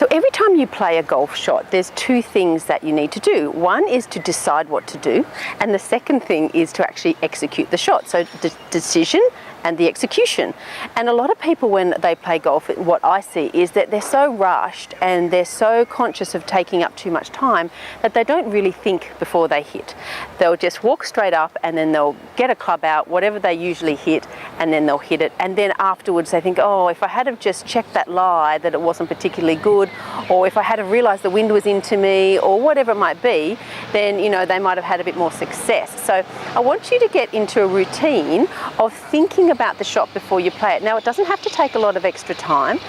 So every time you play a golf shot, there's two things that you need to do. One is to decide what to do, and the second thing is to actually execute the shot. So the decision and the execution. And a lot of people, when they play golf, what I see is that they're so rushed and they're so conscious of taking up too much time that they don't really think before they hit. They'll just walk straight up and then they'll get a club out, whatever they usually hit, and then they'll hit it. And then afterwards they think, oh, if I had have just checked that lie that it wasn't particularly good, or if I had have realised the wind was into me, or whatever it might be, then, you know, they might have had a bit more success. So I want you to get into a routine of thinking about the shot before you play it. Now, it doesn't have to take a lot of extra time.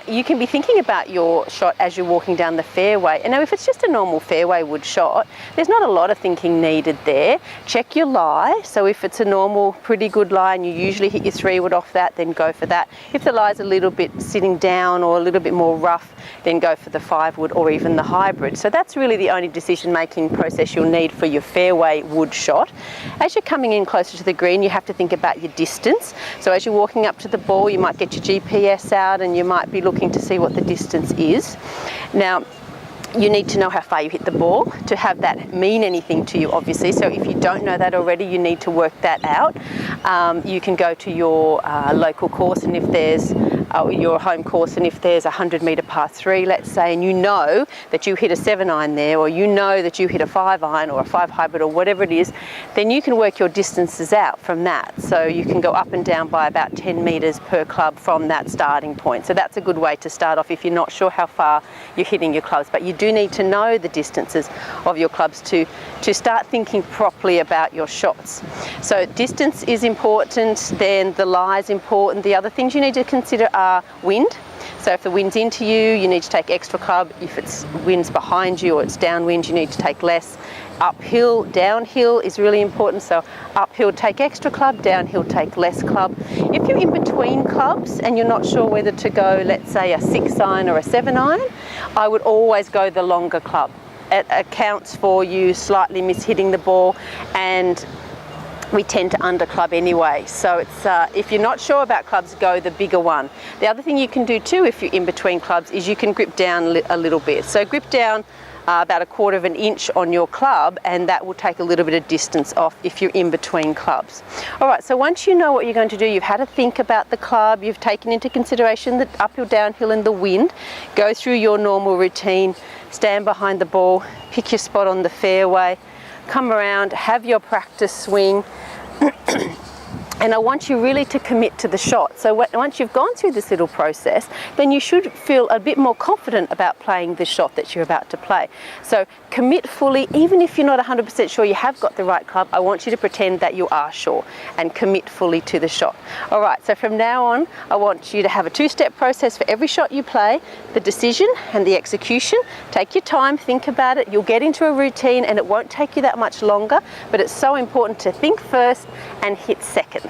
You can be thinking about your shot as you're walking down the fairway. And now, if it's just a normal fairway wood shot, there's not a lot of thinking needed there. Check your lie. So if it's a normal, pretty good lie and you usually hit your 3-wood off that, then go for that. If the lie's a little bit sitting down or a little bit more rough, then go for the 5-wood or even the hybrid. So that's really the only decision-making process you'll need for your fairway wood shot. As you're coming in closer to the green, you have to think about your distance. So as you're walking up to the ball, you might get your GPS out and you might be looking to see what the distance is. Now, you need to know how far you hit the ball to have that mean anything to you, obviously. So if you don't know that already, you need to work that out. You can go to your local course, and if there's your home course, and if there's a 100-metre par 3, let's say, and you know that you hit a 7-iron there, or you know that you hit a 5-iron or a 5 hybrid or whatever it is, then you can work your distances out from that. So you can go up and down by about 10 metres per club from that starting point. So that's a good way to start off if you're not sure how far you're hitting your clubs. But you do need to know the distances of your clubs to start thinking properly about your shots. So distance is important, then the lie is important. The other things you need to consider are wind. So if the wind's into you, you need to take extra club. If it's wind's behind you or it's downwind, you need to take less. Uphill, downhill is really important. So uphill, take extra club, downhill, take less club. If you're in between clubs and you're not sure whether to go, let's say, a 6-iron or a 7-iron, I would always go the longer club. It accounts for you slightly mishitting the ball, and we tend to underclub anyway. So it's if you're not sure about clubs, go the bigger one. The other thing you can do too, if you're in between clubs, is you can grip down a little bit. So grip down about 1/4 of an inch on your club, and that will take a little bit of distance off if you're in between clubs. All right, so once you know what you're going to do, you've had to think about the club, you've taken into consideration the uphill, downhill and the wind, go through your normal routine, stand behind the ball, pick your spot on the fairway, come around, have your practice swing, and I want you really to commit to the shot. So once you've gone through this little process, then you should feel a bit more confident about playing the shot that you're about to play. So commit fully, even if you're not 100% sure you have got the right club, I want you to pretend that you are sure and commit fully to the shot. All right, so from now on, I want you to have a 2-step process for every shot you play: the decision and the execution. Take your time, think about it. You'll get into a routine and it won't take you that much longer, but it's so important to think first and hit second.